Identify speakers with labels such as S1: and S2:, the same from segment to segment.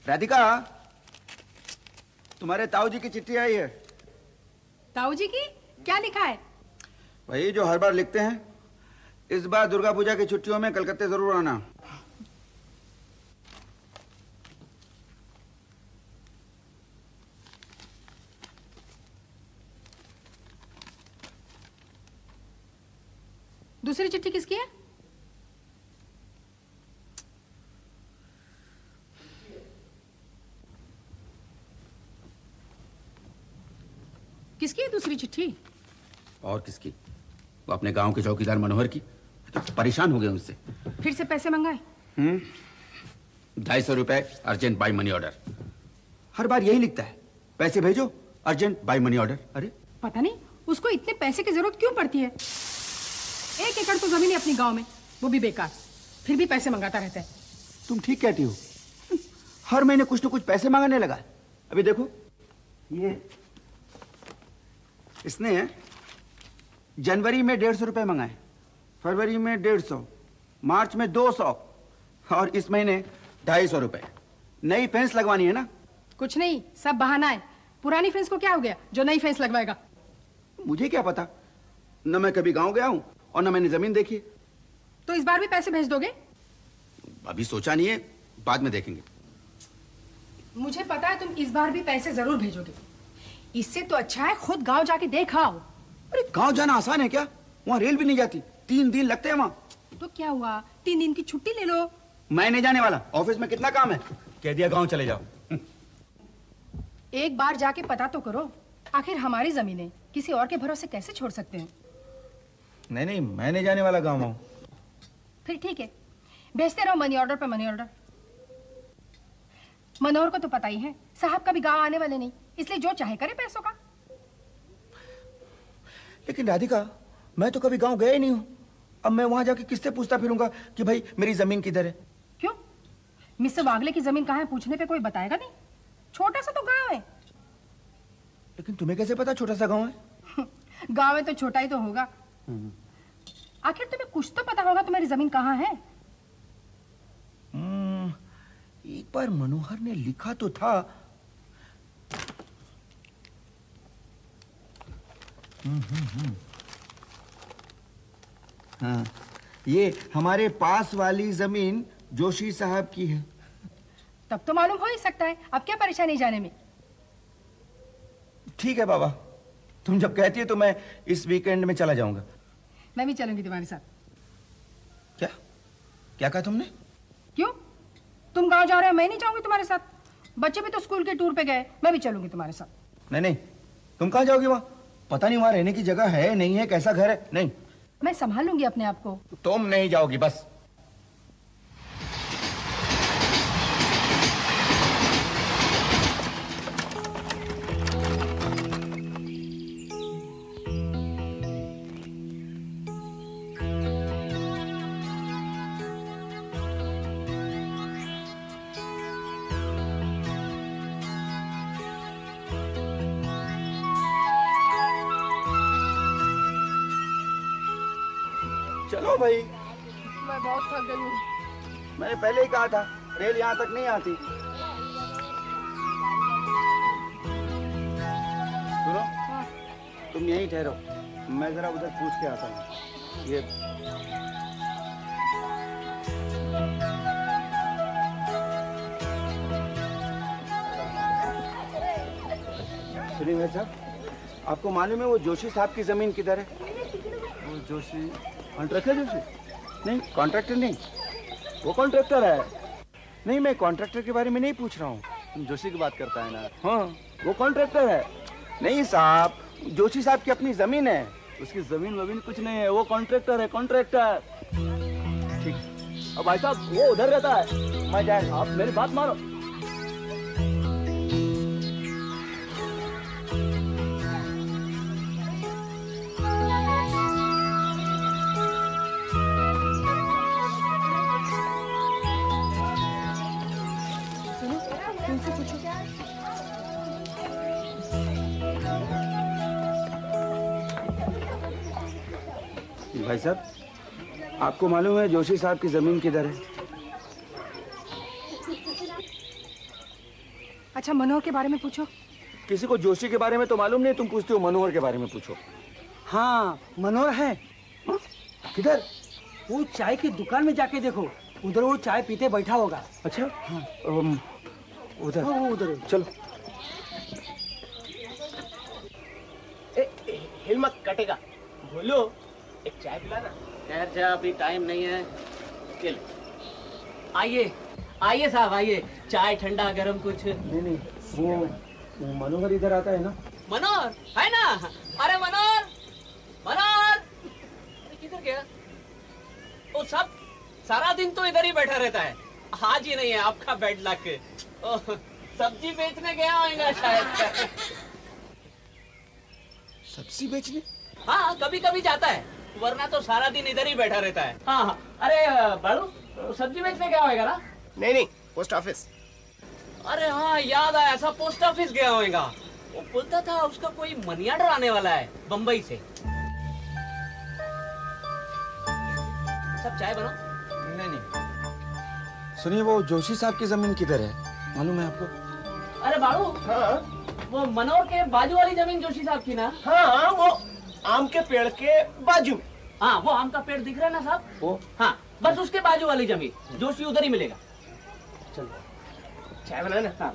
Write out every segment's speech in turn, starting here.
S1: राधिका, तुम्हारे ताऊ जी की चिट्ठी आई है।
S2: ताऊ जी की? क्या लिखा है?
S1: वही जो हर बार लिखते हैं। इस बार दुर्गा पूजा की छुट्टियों में कलकत्ते जरूर आना।
S2: दूसरी चिट्ठी किसकी है? किसकी है दूसरी चिट्ठी?
S1: और किसकी? वो अपने गांव के चौकीदार मनोहर की। तो परेशान हो गए उनसे।
S2: फिर से पैसे मंगाए?
S1: 250 रुपए अर्जेंट बाय मनी ऑर्डर। हर बार यही लिखता है, पैसे भेजो अर्जेंट बाय मनी ऑर्डर। अरे
S2: पता नहीं उसको इतने पैसे की जरूरत क्यों पड़ती है। 1 एकड़ तो जमीन है अपनी गांव में, वो भी बेकार, फिर भी पैसे मंगाता रहता है।
S1: तुम ठीक कहती हो, हर महीने कुछ न कुछ पैसे मांगने लगा। अभी देखो, ये इसने जनवरी में 150 रुपए मंगाए, फरवरी में 150, मार्च में 200 और इस महीने 250 रुपए। नई फेंस लगवानी है ना?
S2: कुछ नहीं, सब बहाना है। पुरानी फेंस को क्या हो गया जो नई फेंस लगवाएगा?
S1: मुझे क्या पता, न मैं कभी गांव गया हूं और न मैंने जमीन देखी।
S2: तो इस बार भी पैसे भेज दोगे?
S1: अभी सोचा नहीं है, बाद में देखेंगे।
S2: मुझे पता है तुम इस बार भी पैसे जरूर भेजोगे। इससे तो अच्छा है खुद गांव जाके देख आओ।
S1: अरे गांव जाना आसान है क्या? वहाँ रेल भी नहीं जाती, 3 दिन लगते हैं वहाँ।
S2: तो क्या हुआ, 3 दिन की छुट्टी ले लो।
S1: मैं नहीं जाने वाला, ऑफिस में कितना काम है। कह दिया गांव चले जाओ।
S2: एक बार जाके पता तो करो, आखिर हमारी जमीनें किसी और के भरोसे कैसे छोड़ सकते हैं?
S1: नहीं नहीं, मैं नहीं जाने वाला गांव।
S2: फिर ठीक है, भेजते रहो मनी ऑर्डर पे मनी ऑर्डर। मनोहर को तो पता ही है साहब कभी गांव आने वाले नहीं, इसलिए जो चाहे करे पैसों का।
S1: लेकिन राधिका, मैं तो कभी गांव गया ही नहीं हूं। अब मैं वहां जाके किससे पूछता फिरूंगा कि भाई मेरी जमीन किधर है?
S2: क्यों? मिस्टर वागले की जमीन कहाँ है पूछने पे कोई बताएगा नहीं? छोटा सा तो गांव है।
S1: लेकिन तुम्हें कैसे पता छोटा सा गांव है?
S2: गांव है तो छोटा ही तो होगा। आखिर तुम्हें कुछ तो पता होगा तुम्हारी जमीन कहाँ है।
S1: एक बार मनोहर ने लिखा तो था। हाँ, ये हमारे पास वाली जमीन जोशी साहब की है।
S2: तब तो मालूम हो ही सकता है, अब क्या परेशानी जाने में।
S1: ठीक है बाबा, तुम जब कहती है तो मैं इस वीकेंड में चला जाऊंगा।
S2: मैं भी चलूंगी तुम्हारे साथ।
S1: क्या क्या कहा तुमने?
S2: क्यों, तुम गांव जा रहे हो, मैं नहीं जाऊंगी तुम्हारे साथ? बच्चे भी तो स्कूल के टूर पे गए, मैं भी चलूंगी तुम्हारे साथ।
S1: नहीं नहीं, तुम कहाँ जाओगी? वहां पता नहीं वहां रहने की जगह है नहीं है, कैसा घर है। नहीं,
S2: मैं संभाल लूंगी अपने आप को।
S1: तुम नहीं जाओगी बस। चलो भाई,
S2: मैं बहुत थक गई हूँ।
S1: मैंने पहले ही कहा था रेल यहाँ तक नहीं आती। सुनो, तुम यहीं ठहरो, मैं जरा उधर पूछ के आता हूँ। ये सुनिए भाई साहब, आपको मालूम है वो जोशी साहब की जमीन किधर है? वो जोशी कॉन्ट्रैक्टर? जोशी नहीं, कॉन्ट्रैक्टर नहीं, वो कॉन्ट्रैक्टर है। नहीं, मैं कॉन्ट्रैक्टर के बारे में नहीं पूछ रहा हूँ।
S3: तुम जोशी की बात करता है ना?
S1: हाँ, वो कॉन्ट्रैक्टर है। नहीं साहब, जोशी साहब की अपनी जमीन है।
S3: उसकी जमीन वमीन कुछ नहीं है, वो कॉन्ट्रैक्टर है, कॉन्ट्रैक्टर। ठीक, अब भाई साहब वो उधर रहता है। मैं जाए, आप मेरी बात मानो।
S1: भाई साहब, आपको मालूम है जोशी साहब की जमीन किधर है?
S2: अच्छा, मनोहर के बारे में पूछो।
S1: किसी को जोशी के बारे में तो मालूम नहीं, तुम पूछते हो मनोहर के बारे में पूछो।
S4: हाँ, मनोहर है।
S1: हाँ? किधर?
S4: वो चाय की दुकान में जाके देखो, उधर वो चाय पीते बैठा होगा।
S1: अच्छा
S4: हाँ।
S1: उधर।
S4: हाँ, वो उधर है।
S1: चलो।
S3: हिल मत, कटेगा। बोलो, एक चाय पिलाना।
S5: खैर जा, अभी टाइम नहीं है। चल आइए आइए साहब, आइए। चाय ठंडा गरम कुछ।
S1: नहीं, वो मनोहर इधर आता है ना?
S5: मनोहर है ना? अरे मनोहर, मनोहर किधर गया? वो सब सारा दिन तो इधर ही बैठा रहता है, आज ही नहीं है। आपका बेड लक। सब्जी बेचने गया होगा शायद।
S1: सब्जी बेचने?
S5: हाँ, कभी कभी जाता है, वरना तो सारा दिन इधर ही बैठा रहता है। हाँ हाँ। अरे बालू, सब्जी बेचने गया होगा ना?
S3: नहीं, पोस्ट ऑफिस।
S5: अरे हाँ, याद आया, सब पोस्ट ऑफिस गया होगा। वो बोलता था उसका कोई मनी ऑर्डर आने वाला है बम्बई से। सब चाय बनाओ।
S1: नहीं। सुनिए, वो जोशी साहब की जमीन किधर है, मालूम है आपको?
S5: अरे बालू,
S3: हाँ
S5: वो मनोहर के बाजू वाली जमीन जोशी साहब की ना?
S3: हाँ, वो आम के पेड़ के बाजू।
S5: हाँ, वो आम का पेड़ दिख रहा है ना साहब?
S1: वो?
S5: हाँ, बस उसके बाजू वाली जमीन। जोशी उधर ही मिलेगा।
S3: चलो, चाय बनाना। हाँ।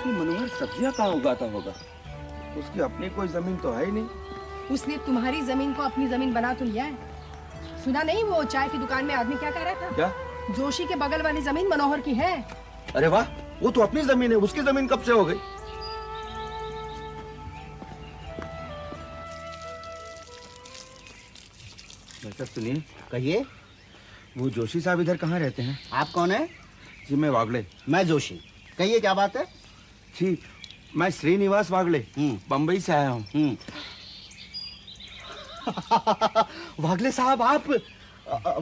S1: मनोहर सब्जियां कहाँ उगाता होगा? उसकी अपनी कोई जमीन तो है ही नहीं।
S2: उसने तुम्हारी जमीन को अपनी जमीन बना तो लिया है। सुना नहीं वो चाय की दुकान में आदमी क्या कह रहा था?
S1: क्या?
S2: जोशी के बगल वाली जमीन मनोहर की है।
S1: अरे वाह, वो तो अपनी जमीन है, उसकी जमीन कब से हो गई? बेटा सुनिए।
S6: कहिए।
S1: वो जोशी साहब इधर कहाँ रहते हैं?
S6: आप कौन है?
S1: जी मैं वागले।
S6: मैं जोशी। कहिए क्या बात है?
S1: जी मैं श्रीनिवास वागले बम्बई से आया हूँ।
S6: वागले साहब, आप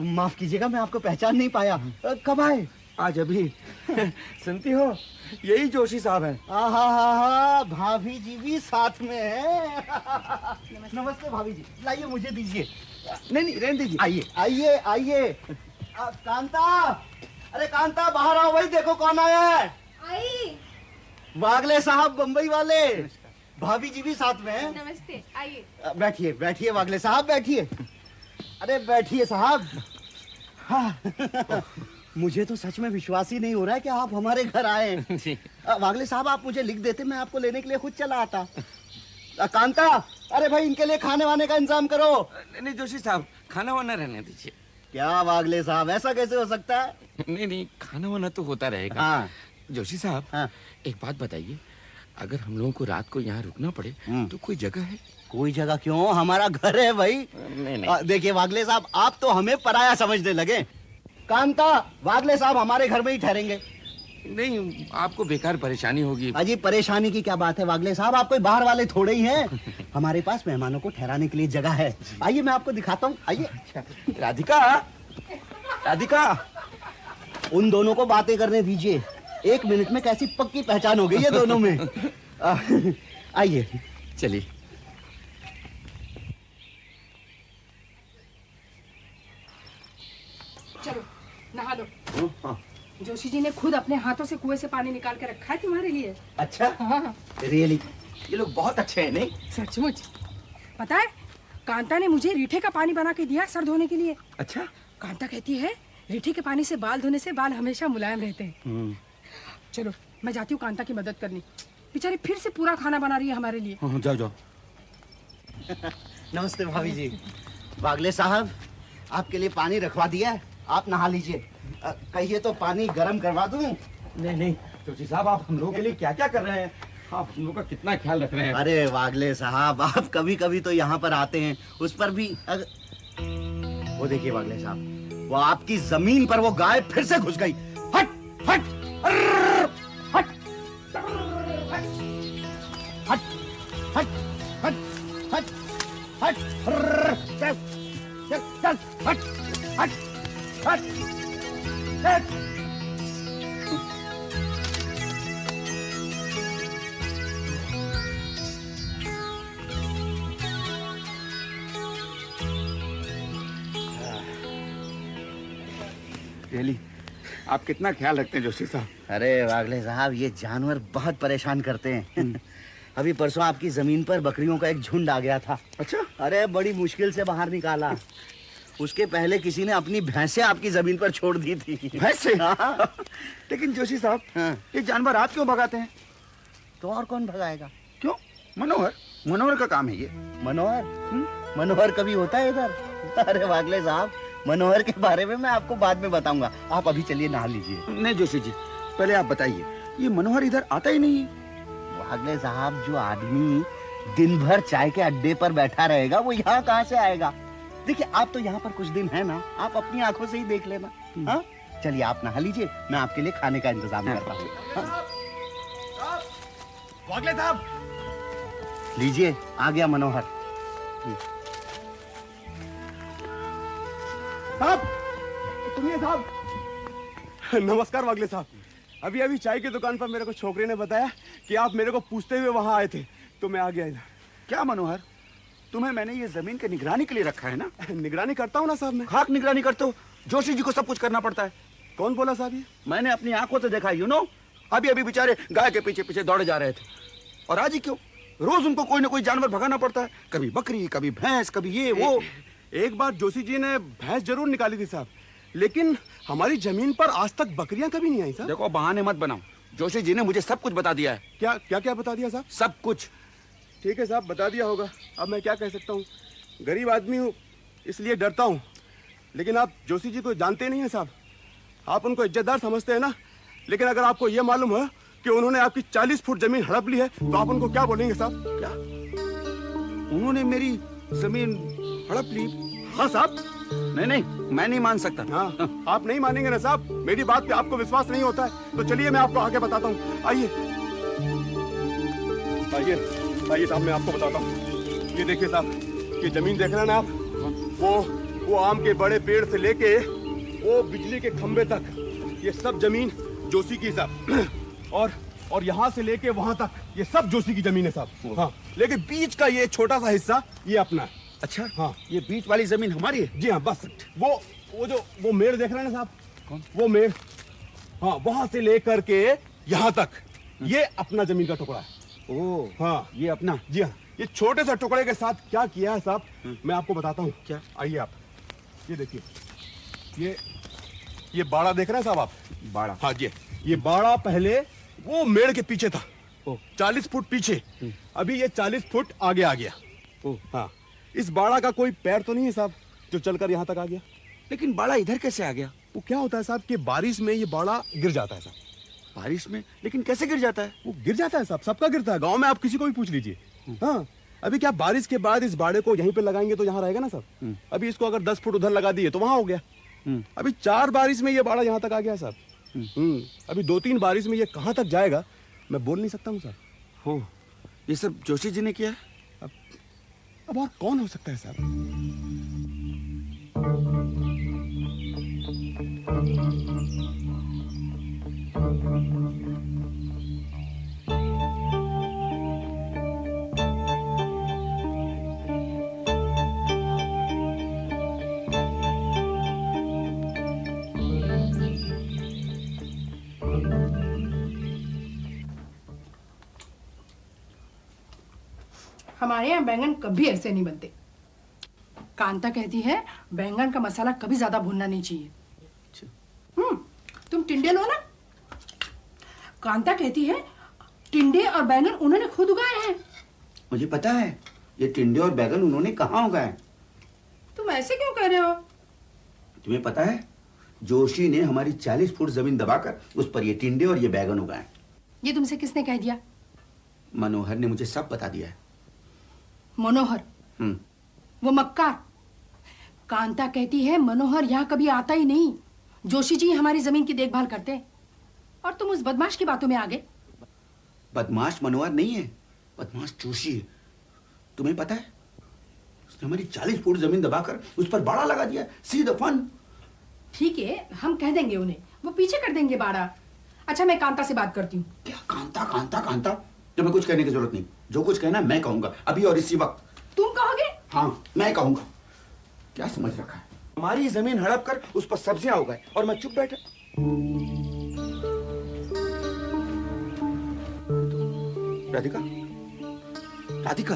S6: माफ कीजिएगा, मैं आपको पहचान नहीं पाया। कब आए?
S1: आज अभी। सुनती हो, यही जोशी साहब हैं।
S6: आहा, भाभी जी भी साथ में है। नमस्ते भाभी जी, लाइए मुझे दीजिए।
S1: नहीं रहने दीजिए।
S6: आइए आइए आइए। कांता, अरे कांता बाहर आओ, वही देखो कौन आया है।
S2: आई।
S6: वागले साहब बम्बई वाले। भाभी जी भी साथ में है।
S2: नमस्ते, आइए।
S6: बैठिए बैठिए वागले साहब, बैठिए। अरे बैठिए साहब। हाँ। मुझे तो सच में विश्वास ही नहीं हो रहा है कि आप हमारे घर आए। वागले साहब, आप मुझे लिख देते, मैं आपको लेने के लिए खुद चला आता। कांता, अरे भाई इनके लिए खाने वाने का इंतजाम करो।
S7: नहीं जोशी साहब, खाना वाना रहने दीजिए।
S6: क्या वागले साहब, ऐसा कैसे हो सकता है?
S7: नहीं, खाना वाना तो होता रहेगा।
S6: हाँ।
S7: जोशी साहब,
S6: हाँ।
S7: एक बात बताइए, अगर हम लोगों को रात को यहाँ रुकना पड़े तो कोई जगह है?
S6: कोई जगह क्यों, हमारा घर है भाई।
S7: नहीं।
S6: देखिए वागले साहब, आप तो हमें पराया समझने लगे। कांता, वागले साहब हमारे घर में ही ठहरेंगे।
S7: नहीं, आपको बेकार परेशानी होगी।
S6: अजी परेशानी की क्या बात है वागले साहब, आप कोई बाहर वाले थोड़े ही हैं। हमारे पास मेहमानों को ठहराने के लिए जगह है। आइए मैं आपको दिखाता हूँ, आइए।
S1: राधिका, राधिका,
S6: उन दोनों को बातें करने दीजिए। 1 मिनट में कैसी पक्की पहचान हो गई है दोनों में। आइए।
S7: चलिए।
S2: चलो नहा लो। जोशी जी ने खुद अपने हाथों से कुएं से पानी निकाल के रखा है तुम्हारे लिए।
S6: अच्छा?
S2: हाँ।
S6: रियली?
S1: ये लोग बहुत अच्छे हैं नहीं?
S2: सचमुच। पता है, कांता ने मुझे रीठे का पानी बना के दिया सर धोने के लिए।
S1: अच्छा?
S2: कांता कहती है रीठे के पानी से बाल धोने से बाल हमेशा मुलायम रहते हैं। चलो मैं जाती हूँ कांता की मदद करनी, बेचारी फिर से पूरा खाना बना रही है हमारे लिए।
S1: जाओ जाओ।
S6: नमस्ते भाभी जी। वागले साहब, आपके लिए पानी रखवा दिया है, आप नहा लीजिए। कहिए तो पानी गर्म करवा दूं?
S1: नहीं जोशी साहब, आप हम लोगों के लिए क्या क्या कर रहे हैं? आप हम लोग का कितना ख्याल रख रहे हैं।
S6: अरे वागले साहब, आप कभी कभी तो यहाँ पर आते हैं, उस पर भी वो देखिए वागले साहब, वो आपकी जमीन पर वो गाय फिर से घुस गई। हट हट हट हट हट हट हट हट चल चल चल हट हट हट हट।
S1: रियली आप कितना ख्याल रखते हैं जोशी साहब।
S6: अरे वागले साहब, ये जानवर बहुत परेशान करते हैं। अभी परसों आपकी जमीन पर बकरियों का एक झुंड आ गया था।
S1: अच्छा।
S6: अरे बड़ी मुश्किल से बाहर निकाला। उसके पहले किसी ने अपनी भैंसें आपकी जमीन पर छोड़ दी थी।
S1: भैंसे?
S6: हाँ।
S1: लेकिन जोशी साहब,
S6: हाँ।
S1: ये जानवर आप क्यों भगाते हैं?
S6: तो और कौन भगाएगा?
S1: क्यों? मनोहर, मनोहर का काम है ये।
S6: मनोहर? मनोहर कभी होता है इधर? अरे वागले साहब, मनोहर के बारे में मैं आपको बाद में बताऊंगा। आप अभी चलिए नहा लीजिए।
S1: नहीं जोशी जी, पहले आप बताइए, ये मनोहर इधर आता ही नहीं है।
S6: वागले साहब, जो आदमी दिन भर चाय के अड्डे पर बैठा रहेगा वो यहाँ कहाँ से आएगा? देखिए, आप तो यहाँ पर कुछ दिन है ना, आप अपनी आंखों से ही देख लेना। हाँ, चलिए आप नहा लीजिए, मैं आपके लिए खाने का इंतजाम करता हूँ।
S1: वागले साहब,
S6: लीजिए, आ गया मनोहर।
S3: साहब, सुनिए साहब। नमस्कार वागले साहब। अभी अभी चाय की दुकान पर मेरे को छोकरे ने बताया कि आप मेरे को पूछते हुए वहां आए थे, तो मैं आ गया इधर।
S1: क्या मनोहर, तुम्हें मैंने ये जमीन की निगरानी के लिए रखा है ना?
S3: निगरानी करता हूँ ना साहब मैं।
S1: खाक निगरानी करते हो? जोशी जी को सब कुछ करना पड़ता है।
S3: कौन बोला साहब ये?
S1: मैंने अपनी आंखों से देखा, यू नो। अभी अभी बेचारे गाय के पीछे पीछे दौड़े जा रहे थे, और आज ही क्यों, रोज उनको कोई ना कोई जानवर भगाना पड़ता है। कभी बकरी, कभी भैंस, कभी ये वो।
S3: एक बार जोशी जी ने भैंस जरूर निकाली थी साहब, लेकिन हमारी जमीन पर आज तक बकरियां कभी नहीं आई साहब।
S1: देखो, बहाने मत बनाओ। जोशी जी ने मुझे सब कुछ बता दिया है।
S3: क्या क्या क्या बता दिया साहब?
S1: सब कुछ।
S3: ठीक है साहब, बता दिया होगा। अब मैं क्या कह सकता हूँ, गरीब आदमी हूँ इसलिए डरता हूँ। लेकिन आप जोशी जी को जानते नहीं हैं साहब, आप उनको इज्जतदार समझते हैं ना। लेकिन अगर आपको यह मालूम है कि उन्होंने आपकी 40 फुट जमीन हड़प ली है, तो आप उनको क्या बोलेंगे साहब?
S1: क्या उन्होंने मेरी जमीन हड़प ली?
S3: हाँ साहब।
S1: नहीं नहीं, मैं नहीं मान सकता।
S3: हाँ, आप नहीं मानेंगे ना साहब, मेरी बात पे आपको विश्वास नहीं होता है, तो चलिए मैं आपको आगे बताता हूँ। आइए आइए आइए साहब, मैं आपको बताता हूँ। ये देखिए साहब, ये जमीन देख रहे हैं ना आप, वो आम के बड़े पेड़ से लेके वो बिजली के खंबे तक, ये सब जमीन जोशी की साहब। और यहाँ से लेके वहां तक ये सब जोशी की जमीन है साहब। हाँ, लेकिन बीच का ये छोटा सा हिस्सा ये अपना है।
S1: अच्छा।
S3: हाँ,
S1: ये बीच वाली जमीन हमारी है?
S3: जी हाँ, बस वो मेड़ देख रहे हैं ना साहब? कौन? वो मेड़, हाँ, वहां से लेकर के यहाँ तक ये अपना जमीन का टुकड़ा है।
S1: ओह,
S3: हाँ,
S1: ये अपना?
S3: जी हाँ। ये छोटे से टुकड़े के साथ क्या किया है साहब, मैं आपको बताता हूँ।
S1: क्या?
S3: आइए आप, ये देखिए, ये बाड़ा देख रहे हैं साहब आप?
S1: बाड़ा?
S3: हाँ जी, ये बाड़ा पहले वो मेड़ के पीछे था, 40 फुट पीछे। अभी ये 40 फुट आगे आ गया। हाँ, इस बाड़ा का कोई पैर तो नहीं है साहब जो चलकर यहाँ तक आ गया।
S1: लेकिन बाड़ा इधर कैसे आ गया?
S3: वो क्या होता है साहब कि बारिश में ये बाड़ा गिर जाता है साहब।
S1: बारिश में? लेकिन कैसे गिर जाता है?
S3: वो गिर जाता है साहब, सबका गिरता है, गांव में आप किसी को भी पूछ लीजिए। हाँ, अभी क्या बारिश के बाद इस बाड़े को यहीं पे लगाएंगे तो यहाँ रहेगा ना साहब। अभी इसको अगर 10 फुट उधर लगा दिए तो वहां हो गया। अभी 4 बारिश में ये बाड़ा यहाँ तक आ गया साहब। अभी 2-3 बारिश में ये कहाँ तक जाएगा मैं बोल नहीं सकता हूँ साहब।
S1: हो, ये सब जोशी जी ने किया है?
S3: अब और कौन हो सकता है साहब?
S2: हमारे यहाँ बैंगन कभी ऐसे नहीं बनते। कांता कहती है बैंगन का मसाला कभी ज्यादा भूनना नहीं चाहिए। तुम टिंडे लो ना। कांता कहती है टिंडे और बैंगन उन्होंने खुद उगाए हैं।
S1: मुझे पता है, ये टिंडे और बैंगन उन्होंने कहाँ उगाए।
S2: तुम ऐसे क्यों कह रहे हो?
S1: तुम्हें पता है, जोशी ने हमारी 40 फुट जमीन दबाकर उस पर ये टिंडे और ये बैंगन उगाए।
S2: ये तुमसे किसने कह दिया?
S1: मनोहर ने मुझे सब बता दिया है।
S2: मनोहर? वो मक्कार। कांता कहती है मनोहर यहाँ कभी आता ही नहीं, जोशी जी हमारी जमीन की देखभाल करते हैं। और तुम उस बदमाश की बातों में आ गए।
S1: बदमाश मनोहर नहीं है, बदमाश जोशी है। तुम्हें पता है, उसने हमारी 40 फुट जमीन दबाकर उस पर बाड़ा लगा दिया। See the fun.
S2: ठीक है, हम कह देंगे उन्हें, वो पीछे कर देंगे बाड़ा। अच्छा, मैं कांता से बात करती हूँ।
S1: क्या कांता कांता कांता? तुम्हें कुछ कहने की जरूरत नहीं, जो कुछ कहना मैं कहूंगा, अभी और इसी वक्त।
S2: तुम कहोगे?
S1: हाँ, मैं कहूंगा। क्या समझ रखा है? हमारी जमीन हड़प कर उस पर सब्जियां उगाए और मैं चुप बैठा। राधिका, राधिका,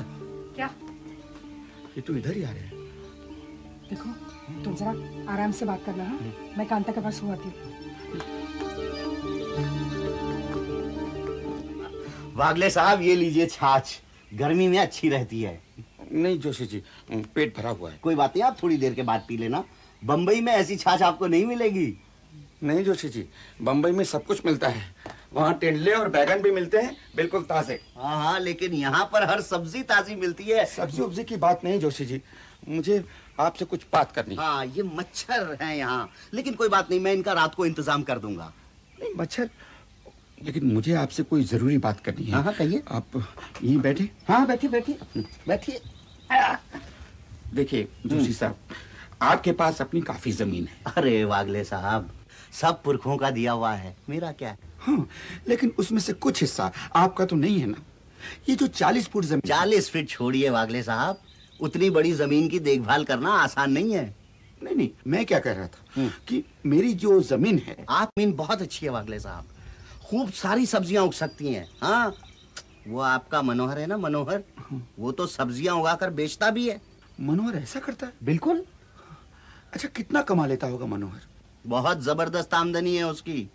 S2: क्या?
S1: ये तो इधर ही आ रहे हैं।
S2: देखो, तुम जरा आराम से बात करना। हाँ, मैं कांता के पास हुआ थी।
S6: वागले साहब, ये लीजिए छाछ, गर्मी में अच्छी रहती है।
S1: नहीं जोशी जी, पेट भरा हुआ है।
S6: कोई बात नहीं, आप थोड़ी देर के बाद पी लेना। बम्बई में ऐसी छाछ आपको नहीं मिलेगी।
S1: नहीं जोशी जी, बम्बई में सब कुछ मिलता है। वहाँ टेंडले और बैगन भी मिलते हैं, बिल्कुल ताजे।
S6: हाँ हाँ, लेकिन यहाँ पर हर सब्जी ताजी मिलती है।
S1: सब्जी उब्जी की बात नहीं जोशी जी, मुझे आपसे कुछ बात करनी है।
S6: हाँ, ये मच्छर हैं यहाँ, लेकिन कोई बात नहीं, मैं इनका रात को इंतजाम कर दूंगा।
S1: नहीं मच्छर, लेकिन मुझे आपसे कोई जरूरी बात करनी है।
S6: हाँ कहिए।
S1: आप यहीं बैठे।
S6: हाँ बैठिए बैठिए बैठिए।
S1: देखिए जोशी साहब, आपके पास अपनी काफी जमीन है।
S6: अरे वागले साहब, सब पुरखों का दिया हुआ है, मेरा क्या है।
S1: हाँ, लेकिन उसमें से कुछ हिस्सा आपका तो नहीं है ना। ये जो 40 फुट जमीन।
S6: 40 फीट छोड़िए वागले साहब, उतनी बड़ी जमीन की देखभाल करना आसान नहीं है।
S1: नहीं नहीं, मैं क्या कह रहा था कि मेरी जो जमीन है।
S6: आप जमीन बहुत अच्छी है वागले साहब, खूब सारी सब्जियां उग सकती हैं। हाँ, वो आपका मनोहर है ना, मनोहर, वो तो सब्जियां उगाकर बेचता भी है।
S1: मनोहर ऐसा करता है?
S6: बिल्कुल।
S1: अच्छा, कितना कमा लेता होगा मनोहर?
S6: बहुत जबरदस्त आमदनी है उसकी।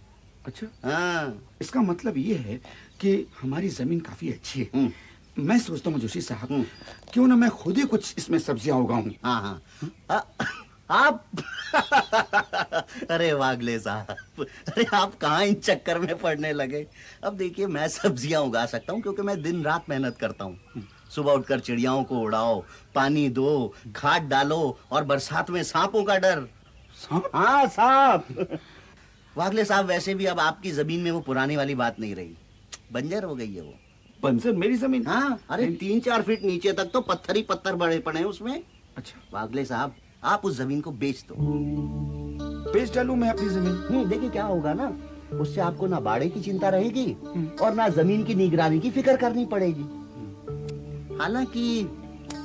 S1: अच्छा।
S6: हाँ।
S1: इसका मतलब ये है कि हमारी जमीन काफी अच्छी है। मैं सोचता हूँ जोशी साहब, क्यों ना मैं खुद ही कुछ इसमें सब्जियां उगाऊं।
S6: हाँ हाँ। आप अरे वागले साहब, अरे आप कहाँ इन चक्कर में पड़ने लगे। अब देखिए, मैं सब्जियां उगा सकता हूँ क्योंकि मैं दिन रात मेहनत करता हूँ। सुबह उठकर चिड़ियाओं को उड़ाओ, पानी दो, खाद डालो, और बरसात में सांपों का डर।
S1: सांप?
S6: हाँ सांप। वागले साहब, वैसे भी अब आपकी जमीन में वो पुरानी वाली बात नहीं रही, बंजर हो गई है वो।
S1: बंजर मेरी जमीन?
S6: हाँ, अरे 3-4 फीट नीचे तक तो पत्थर ही पत्थर बड़े पड़े हैं उसमें।
S1: अच्छा।
S6: वागले साहब, आप उस जमीन को बेच दो।
S1: बेच डालूं मैं अपनी जमीन?
S6: देखिए क्या होगा ना, उससे आपको ना बाड़े की चिंता रहेगी और ना जमीन की निगरानी की फिक्र करनी पड़ेगी। हालांकि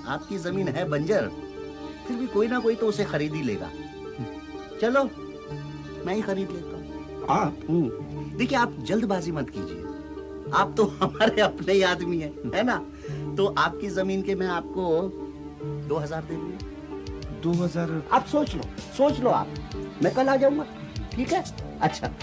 S6: आपकी जमीन है बंजर, फिर भी कोई ना कोई तो उसे खरीद ही लेगा। चलो, मैं ही खरीद लेता हूँ।
S1: आप?
S6: देखिए, आप जल्दबाजी मत कीजिए, आप तो हमारे अपने ही आदमी है ना। तो आपकी जमीन के मैं आपको 2000 दे दूंगा।
S1: 2000?
S6: आप सोच लो आप, मैं कल आ जाऊंगा, ठीक है? अच्छा।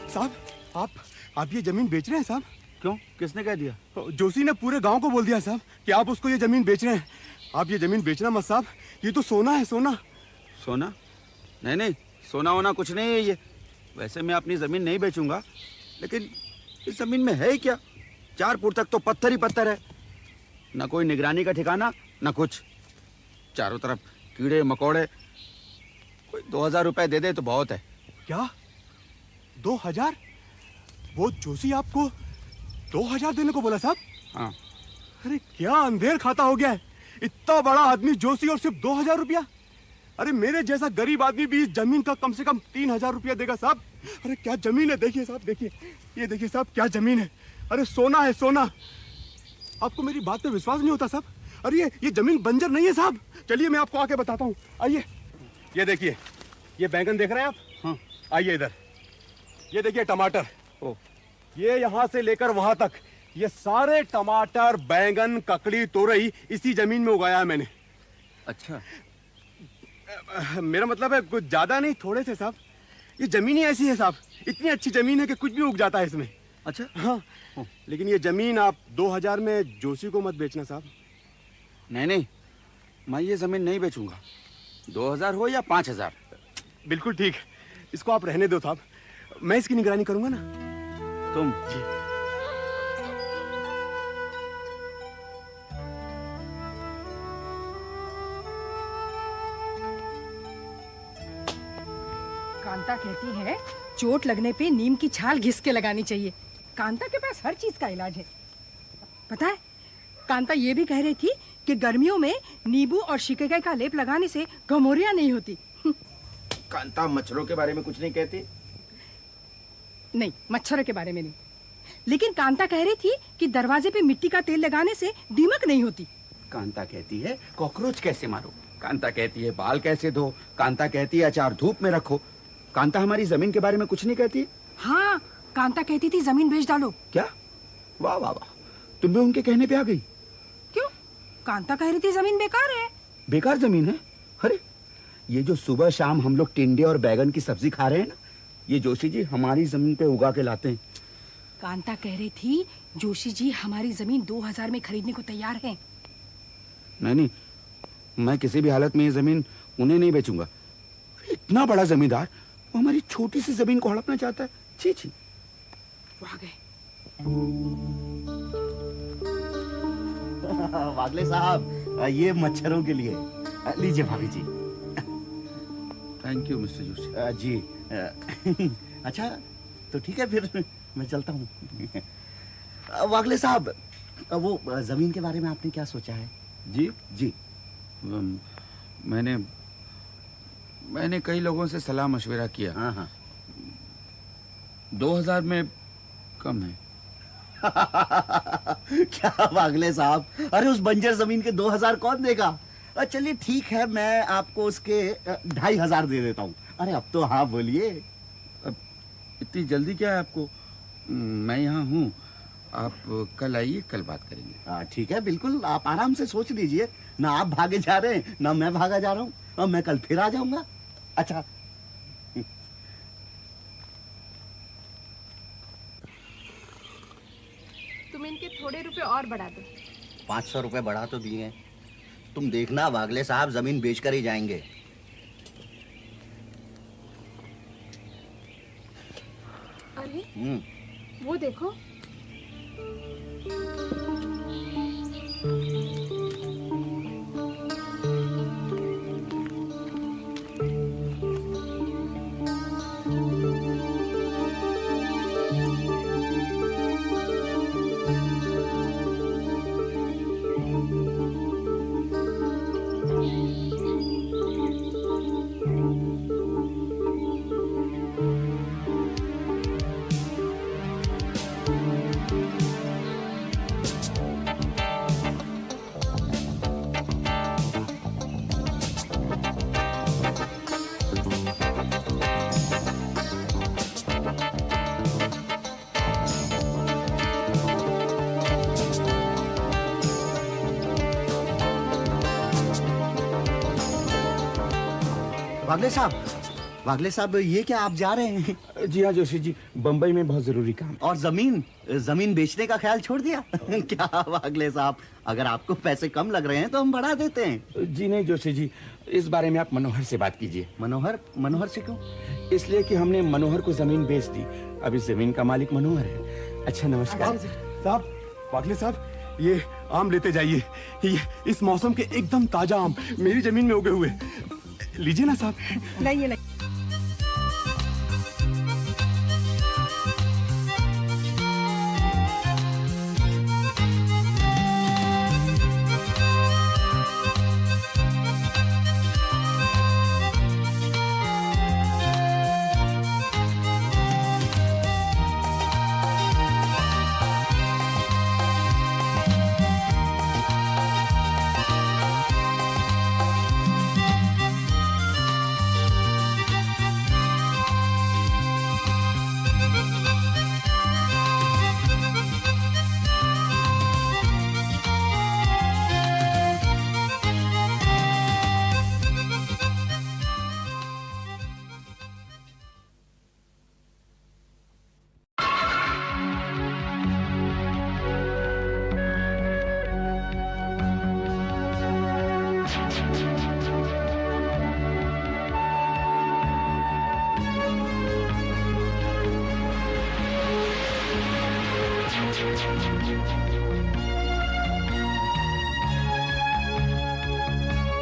S3: साहब, आप ये जमीन बेच रहे हैं साहब?
S1: क्यों, किसने कह दिया?
S3: जोशी ने पूरे गांव को बोल दिया साहब कि आप उसको ये जमीन बेच रहे हैं। आप ये जमीन बेचना मत साहब, ये तो सोना है, सोना।
S1: सोना? नहीं नहीं, सोना होना कुछ नहीं है ये। वैसे मैं अपनी जमीन नहीं बेचूंगा, लेकिन इस जमीन में है ही क्या? 4 फुट तक तो पत्थर ही पत्थर है, ना कोई निगरानी का ठिकाना, ना कुछ। चारों तरफ कीड़े मकोड़े। कोई 2000 रुपए दे दे तो बहुत है।
S3: क्या 2000? वो जोशी आपको 2000 देने को बोला साहब?
S1: हाँ।
S3: अरे क्या अंधेर खाता हो गया है, इतना बड़ा आदमी जोशी और सिर्फ 2000 रुपया? अरे मेरे जैसा गरीब आदमी भी इस जमीन का कम से कम 3000 रुपया देगा साहब। अरे क्या जमीन है, देखिए साहब, देखिए, ये देखिए साहब, क्या जमीन है। अरे सोना है, सोना। आपको मेरी बात पे विश्वास नहीं होता साहब? अरे ये जमीन बंजर नहीं है साहब। चलिए मैं आपको आके बताता हूँ, आइए। ये देखिए, ये बैंगन देख रहे हैं आप?
S1: हाँ।
S3: आइए इधर, ये देखिए टमाटर। ये यहाँ से लेकर वहां तक ये सारे टमाटर, बैंगन, ककड़ी, तोरई इसी जमीन में उगाया है मैंने।
S1: अच्छा।
S3: मेरा मतलब है कुछ ज्यादा नहीं, थोड़े से साहब। ये जमीन ही ऐसी है साहब, इतनी अच्छी जमीन है कि कुछ भी उग जाता है इसमें।
S1: अच्छा।
S3: हाँ, लेकिन ये जमीन आप 2000 में जोशी को मत बेचना साहब।
S1: नहीं नहीं, मैं ये जमीन नहीं बेचूंगा, 2000 हो या 5000।
S3: बिल्कुल ठीक, इसको आप रहने दो साहब, मैं इसकी निगरानी करूंगा ना।
S1: तुम?
S3: जी।
S2: कांता कहती है चोट लगने पे नीम की छाल घिस के लगानी चाहिए। कांता के पास हर चीज का इलाज है। पता है, कांता ये भी कह रही थी कि गर्मियों में नींबू और शिकेकाई का लेप लगाने से घमौरियां नहीं होती।
S1: कांता मच्छरों के बारे में कुछ नहीं कहती?
S2: नहीं, मच्छरों के बारे में नहीं, लेकिन कांता कह रही थी कि दरवाजे पे मिट्टी का तेल लगाने से दीमक नहीं होती।
S1: कांता कहती है कॉकरोच कैसे मारो, कांता कहती है बाल कैसे धो, कांता कहती है अचार धूप में रखो। कांता हमारी जमीन के बारे में कुछ नहीं कहती?
S2: हाँ, कांता कहती थी जमीन बेच डालो।
S1: क्या? वाह वाह वाह, तुम भी उनके कहने पे आ गई।
S2: क्यों? कांता कह रही थी जमीन बेकार है।
S1: बेकार जमीन है? अरे ये जो सुबह शाम हम लोग टिंडे और बैगन की सब्जी खा रहे हैं ना, ये जोशी जी हमारी जमीन पे उगा के लाते हैं।
S2: कांता कह रही थी जोशी जी हमारी जमीन 2000 में खरीदने को तैयार हैं।
S1: नहीं, मैं किसी भी हालत में ये जमीन उन्हें नहीं बेचूंगा। इतना बड़ा जमींदार वो हमारी छोटी सी जमीन को हड़पना चाहता है। छी छी।
S2: वो आ गए।
S6: वागले साहब, ये मच्छरों के लिए लीजिए भाभी जी।
S1: Thank you mister Joshi
S6: ji. अच्छा तो ठीक है, फिर मैं चलता हूँ। वागले साहब, वो जमीन के बारे में आपने क्या सोचा है?
S1: जी
S6: जी
S1: मैंने कई लोगों से सलाह मशवरा किया।
S6: हाँ हाँ।
S1: 2000 में कम है।
S6: क्या वागले साहब, अरे उस बंजर जमीन के 2000 कौन देगा? चलिए ठीक है, मैं आपको उसके 2500 दे देता हूँ। अरे अब तो हाँ बोलिए।
S1: अब इतनी जल्दी क्या है आपको? मैं यहाँ हूँ, आप कल आइए, कल बात करेंगे।
S6: ठीक है, बिल्कुल आप आराम से सोच लीजिए। ना आप भागे जा रहे हैं ना मैं भागा जा रहा हूँ, और मैं कल फिर आ जाऊंगा। अच्छा
S2: तुम इनके थोड़े रुपए और बढ़ा दो।
S6: 500 रुपए बढ़ा तो दिए हैं, तुम देखना वागले साहब जमीन बेचकर ही जाएंगे।
S2: अरे वो देखो।
S6: वागले साहब ये क्या आप जा रहे हैं?
S1: जी हाँ जोशी जी, बंबई में बहुत जरूरी काम।
S6: और जमीन बेचने का ख्याल छोड़ दिया? क्या वागले साहब, अगर आपको पैसे कम लग रहे हैं तो हम बढ़ा देते हैं।
S1: जी नहीं जोशी जी, इस बारे में आप मनोहर से बात कीजिए।
S6: मनोहर से क्यों?
S1: इसलिए कि हमने मनोहर को जमीन बेच दी, अब इस जमीन का मालिक मनोहर है। अच्छा नमस्कार
S3: साहब। वागले साहब, ये आम लेते जाइए, ये इस मौसम के एकदम ताजा आम मेरी जमीन में उगे हुए। लीजिए ना साहब।
S2: नहीं।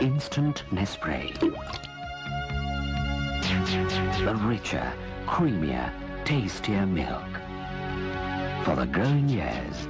S8: Instant Nespray. The richer, creamier, tastier milk. For the growing years,